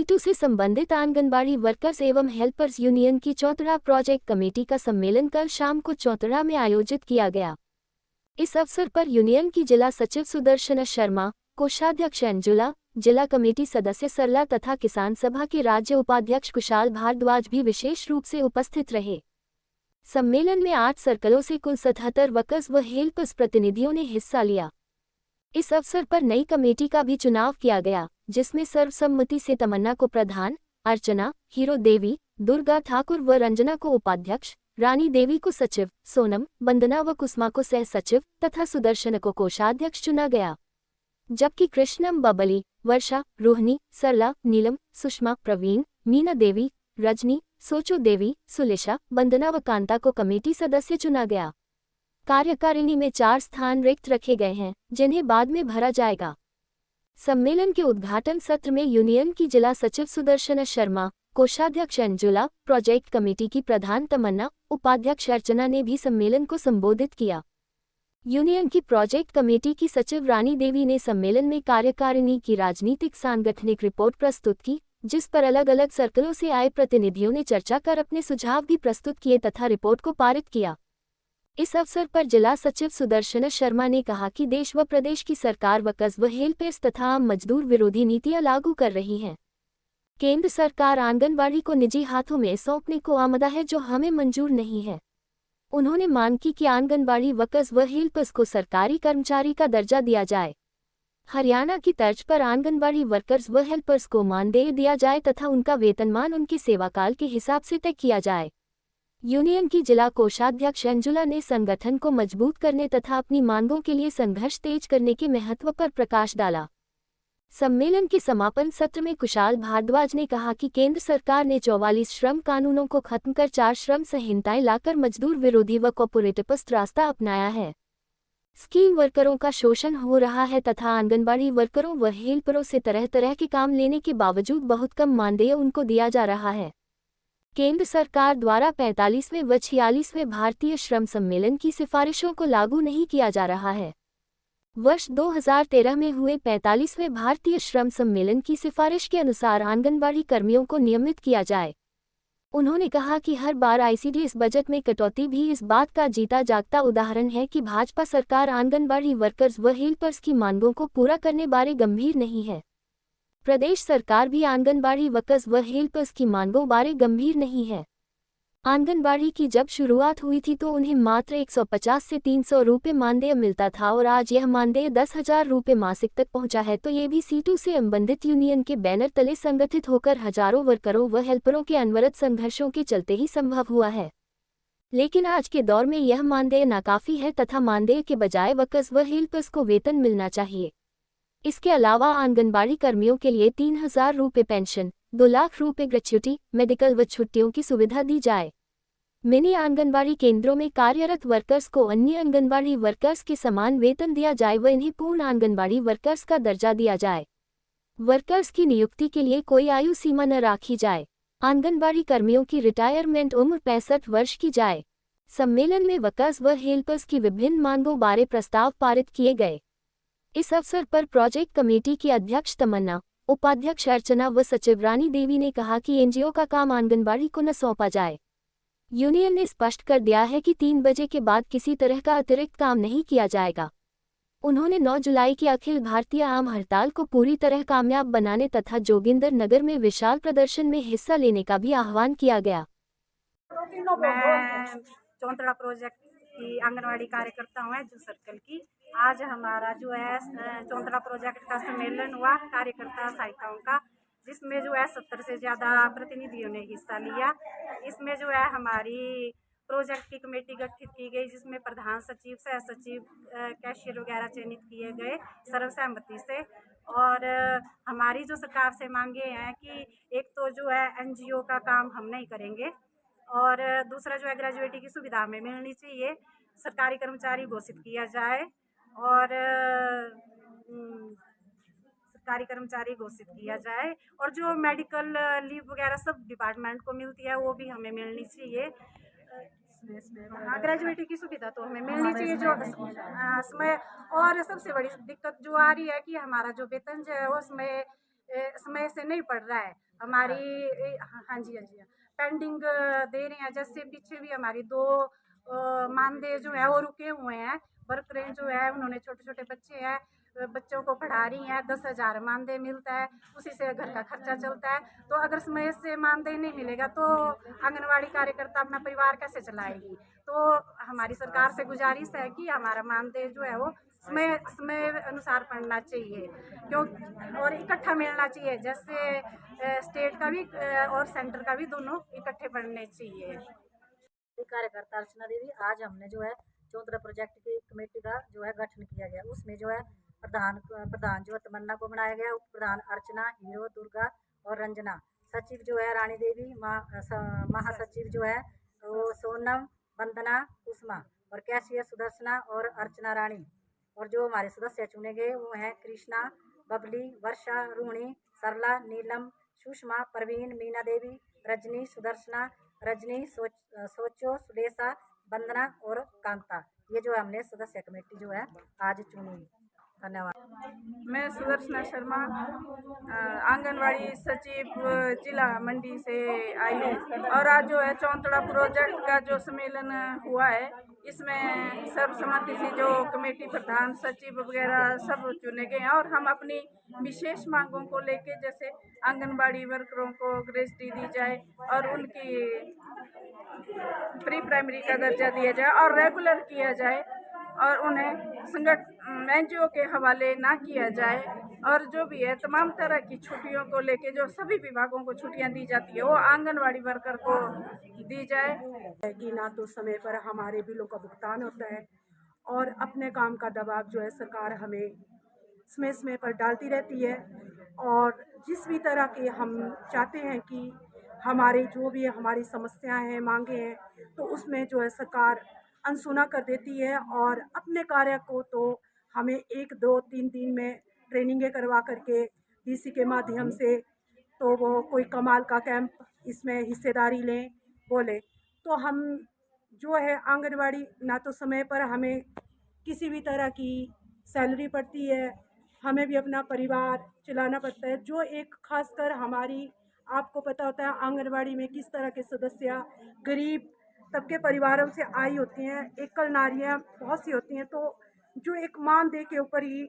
Situ से संबंधित anganwadi workers एवं हेल्पर्स यूनियन की चौतरा प्रोजेक्ट कमेटी का सम्मेलन कल शाम को चौतरा में आयोजित किया गया। इस अवसर पर यूनियन की जिला सचिव सुदर्शन शर्मा, कोषाध्यक्ष अंजुला, जिला कमेटी सदस्य सरला तथा किसान सभा के राज्य उपाध्यक्ष कुशाल भारद्वाज भी विशेष रूप से उपस्थित रहे। सम्मेलन में 8 सर्कलों से कुल 77 वर्कर्स व हेल्पर्स प्रतिनिधियों ने हिस्सा लिया। इस अवसर पर नई कमेटी का भी चुनाव किया गया, जिसमें सर्वसम्मति से तमन्ना को प्रधान, अर्चना, हीरो देवी, दुर्गा ठाकुर व रंजना को उपाध्यक्ष, रानी देवी को सचिव, सोनम, वंदना व कुसुमा को सह सचिव तथा सुदर्शन को कोषाध्यक्ष चुना गया। जबकि कृष्णम, बबली, वर्षा, रोहिणी, सरला, नीलम, सुषमा, प्रवीण, मीना देवी, रजनी, सोचो देवी, सुलेशा, वंदना व कांता को कमेटी सदस्य चुना गया। कार्यकारिणी में 4 स्थान रिक्त रखे गए हैं, जिन्हें बाद में भरा जाएगा। सम्मेलन के उद्घाटन सत्र में यूनियन की जिला सचिव सुदर्शन शर्मा, कोषाध्यक्ष अंजुला, प्रोजेक्ट कमेटी की प्रधान तमन्ना, उपाध्यक्ष अर्चना ने भी सम्मेलन को संबोधित किया। यूनियन की प्रोजेक्ट कमेटी की सचिव रानी देवी ने सम्मेलन में कार्यकारिणी की राजनीतिक सांगठनिक रिपोर्ट प्रस्तुत की, जिस पर अलग अलग सर्कलों से आए प्रतिनिधियों ने चर्चा कर अपने सुझाव भी प्रस्तुत किए तथा रिपोर्ट को पारित किया। इस अवसर पर जिला सचिव सुदर्शन शर्मा ने कहा कि देश व प्रदेश की सरकार वर्कर्स व हेल्पर्स तथा आम मजदूर विरोधी नीतियां लागू कर रही है। केंद्र सरकार आंगनबाड़ी को निजी हाथों में सौंपने को आमदा है, जो हमें मंजूर नहीं है। उन्होंने मांग की कि आंगनबाड़ी वर्कर्स व हेल्पर्स को सरकारी कर्मचारी का दर्जा दिया जाए। हरियाणा की तर्ज पर आंगनबाड़ी वर्कर्स व हेल्पर्स को मानदेय दिया जाए तथा उनका वेतनमान उनके सेवाकाल के हिसाब से तय किया जाए। यूनियन की जिला कोषाध्यक्ष अंजुला ने संगठन को मजबूत करने तथा अपनी मांगों के लिए संघर्ष तेज करने के महत्व पर प्रकाश डाला। सम्मेलन के समापन सत्र में कुशाल भारद्वाज ने कहा कि केंद्र सरकार ने 44 श्रम कानूनों को खत्म कर 4 श्रम संहिताएं लाकर मजदूर विरोधी व कॉर्पोरेटिविस्ट रास्ता अपनाया है। स्कीम वर्करों का शोषण हो रहा है तथा आंगनबाड़ी वर्करों व हेल्परों से तरह तरह के काम लेने के बावजूद बहुत कम मानदेय उनको दिया जा रहा है। केंद्र सरकार द्वारा 45वें व 46वें भारतीय श्रम सम्मेलन की सिफारिशों को लागू नहीं किया जा रहा है। वर्ष 2013 में हुए 45वें भारतीय श्रम सम्मेलन की सिफारिश के अनुसार आंगनबाड़ी कर्मियों को नियमित किया जाए। उन्होंने कहा कि हर बार आईसीडीएस बजट में कटौती भी इस बात का जीता जागता उदाहरण है कि भाजपा सरकार आंगनबाड़ी वर्कर्स व हेल्पर्स की मांगों को पूरा करने बारे गंभीर नहीं है। प्रदेश सरकार भी आंगनबाड़ी वर्कर्स व हेल्पर्स की मांगों बारे गंभीर नहीं है। आंगनबाड़ी की जब शुरुआत हुई थी तो उन्हें मात्र 150 से 300 रुपये मानदेय मिलता था और आज यह मानदेय 10,000 रुपये मासिक तक पहुंचा है, तो ये भी सीटू से संबंधित यूनियन के बैनर तले संगठित होकर हजारों वर्करों व हेल्परों के अनवरत संघर्षों के चलते ही संभव हुआ है। लेकिन आज के दौर में यह मानदेय नाकाफी है तथा मानदेय के बजाय वर्कर्स व हेल्पर्स को वेतन मिलना चाहिए। इसके अलावा आंगनबाड़ी कर्मियों के लिए 3,000 रुपये पेंशन, 2 लाख रुपये ग्रेच्युटी, मेडिकल व छुट्टियों की सुविधा दी जाए। मिनी आंगनबाड़ी केंद्रों में कार्यरत वर्कर्स को अन्य आंगनबाड़ी वर्कर्स के समान वेतन दिया जाए व इन्हें पूर्ण आंगनबाड़ी वर्कर्स का दर्जा दिया जाए। वर्कर्स की नियुक्ति के लिए कोई आयु सीमा न रखी जाए। आंगनबाड़ी कर्मियों की रिटायरमेंट उम्र 65 वर्ष की जाए। सम्मेलन में वर्कर्स व हेल्पर्स की विभिन्न मांगों बारे प्रस्ताव पारित किए गए। इस अवसर पर प्रोजेक्ट कमेटी की अध्यक्ष तमन्ना, उपाध्यक्ष अर्चना व सचिव रानी देवी ने कहा कि एनजीओ का काम आंगनबाड़ी को न सौंपा जाए। यूनियन ने स्पष्ट कर दिया है कि 3 बजे के बाद किसी तरह का अतिरिक्त काम नहीं किया जाएगा। उन्होंने 9 जुलाई की अखिल भारतीय आम हड़ताल को पूरी तरह कामयाब बनाने तथा जोगिंदर नगर में विशाल प्रदर्शन में हिस्सा लेने का भी आह्वान किया गया। मैं चौतरा प्रोजेक्ट की आंगनवाड़ी कार्यकर्ता हूँ जो सर्कल की। आज हमारा जो है चौतरा प्रोजेक्ट का सम्मेलन हुआ कार्यकर्ता सहायिकाओं का, जिसमें जो है 70 से ज़्यादा प्रतिनिधियों ने हिस्सा लिया। इसमें जो है हमारी प्रोजेक्ट की कमेटी गठित की गई, जिसमें प्रधान सचिव, सह सचिव, कैशियर वगैरह चयनित किए गए सर्वसहमति से। और हमारी जो सरकार से मांगे हैं कि एक तो जो है एनजीओ का काम हम नहीं करेंगे और दूसरा जो है ग्रेजुएटी की सुविधा हमें मिलनी चाहिए, सरकारी कर्मचारी घोषित किया जाए और सरकारी कर्मचारी घोषित किया जाए और जो मेडिकल लीव वगैरह सब डिपार्टमेंट को मिलती है वो भी हमें मिलनी चाहिए। हाँ, ग्रेजुएटी की सुविधा तो हमें मिलनी चाहिए जो समय। और सबसे बड़ी दिक्कत जो आ रही है कि हमारा जो वेतन जो है उसमें समय से नहीं पड़ रहा है हमारी। हाँ जी, हाँ जी, हाँ। पेंडिंग दे रहे हैं, जैसे पीछे भी हमारी 2 मानदेय जो है वो रुके हुए हैं। वर्करें जो है उन्होंने छोटे-छोटे बच्चे हैं, बच्चों को पढ़ा रही हैं, 10,000 मानदेय मिलता है, उसी से घर का खर्चा चलता है। तो अगर समय से मानदेय नहीं मिलेगा तो आंगनवाड़ी कार्यकर्ता अपना परिवार कैसे चलाएगी? तो हमारी सरकार से गुजारिश है कि हमारा मानदेय जो है वो समय समय अनुसार पड़ना चाहिए, क्यों और इकट्ठा मिलना चाहिए। जैसे स्टेट का भी और सेंटर का भी दोनों इकट्ठे पड़ने चाहिए। कार्यकर्ता अर्चना देवी। आज हमने जो है चौतरा प्रोजेक्ट की कमेटी का जो है गठन किया गया। उसमें जो है प्रधान जो है तमन्ना को बनाया गया, उप प्रधान अर्चना, हीरो, दुर्गा और रंजना, सचिव जो है रानी देवी, महासचिव जो है वो सोनम, वंदना, उष्मा और कैशियर सुदर्शना और अर्चना रानी। और जो हमारे सदस्य चुने गए वो हैं कृष्णा, बबली, वर्षा, रूणी, सरला, नीलम, सुषमा, परवीन, मीना देवी, रजनी, सुदर्शना, रजनी, सोचो, सुलेसा, वंदना और कांता। ये जो हमने सदस्य कमेटी जो है आज चुनी। धन्यवाद। मैं सुदर्शना शर्मा, आंगनवाड़ी सचिव जिला मंडी से आई हूँ। और आज जो है चौंतड़ा प्रोजेक्ट का जो सम्मेलन हुआ है, इसमें सर्वसम्मति से जो कमेटी प्रधान, सचिव वगैरह सब चुने गए हैं। और हम अपनी विशेष मांगों को लेके, जैसे आंगनबाड़ी वर्करों को ग्रेजुटी दी जाए और उनकी प्री प्राइमरी का दर्जा दिया जाए और रेगुलर किया जाए और उन्हें संगठन एनजीओ के हवाले ना किया जाए। और जो भी है तमाम तरह की छुट्टियों को लेके जो सभी विभागों को छुट्टियां दी जाती है वो आंगनवाड़ी वर्कर को दी जाए। कि ना तो समय पर हमारे बिलों का भुगतान होता है और अपने काम का दबाव जो है सरकार हमें समय समय पर डालती रहती है। और जिस भी तरह के हम चाहते हैं कि हमारे जो भी हमारी समस्याएं हैं, मांगे हैं, तो उसमें जो है सरकार अनसुना कर देती है। और अपने कार्य को तो हमें 1, 2, 3 दिन में ट्रेनिंगें करवा करके डीसी के माध्यम से, तो वो कोई कमाल का कैंप इसमें हिस्सेदारी लें बोले, तो हम जो है आंगनवाड़ी ना तो समय पर हमें किसी भी तरह की सैलरी पड़ती है, हमें भी अपना परिवार चलाना पड़ता है। जो एक खासकर हमारी, आपको पता होता है आंगनवाड़ी में किस तरह के सदस्य गरीब तबके परिवारों से आई होती हैं, एकल नारियां बहुत सी होती हैं, तो जो एक मानदेय के ऊपर ही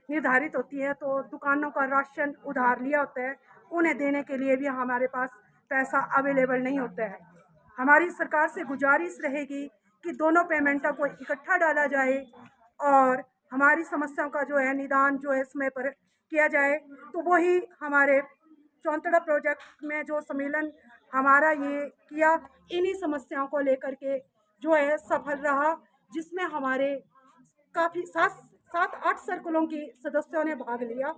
निर्धारित होती है। तो दुकानों का राशन उधार लिया होता है, उन्हें देने के लिए भी हमारे पास पैसा अवेलेबल नहीं होता है। हमारी सरकार से गुजारिश रहेगी कि दोनों पेमेंटों को इकट्ठा डाला जाए और हमारी समस्याओं का जो है निदान जो है समय पर किया जाए। तो वही हमारे चौंतड़ा प्रोजेक्ट में जो सम्मेलन हमारा ये किया, इन्हीं समस्याओं को लेकर के जो है सफल रहा, जिसमें हमारे काफ़ी 7-8 सर्कलों की सदस्यों ने भाग लिया।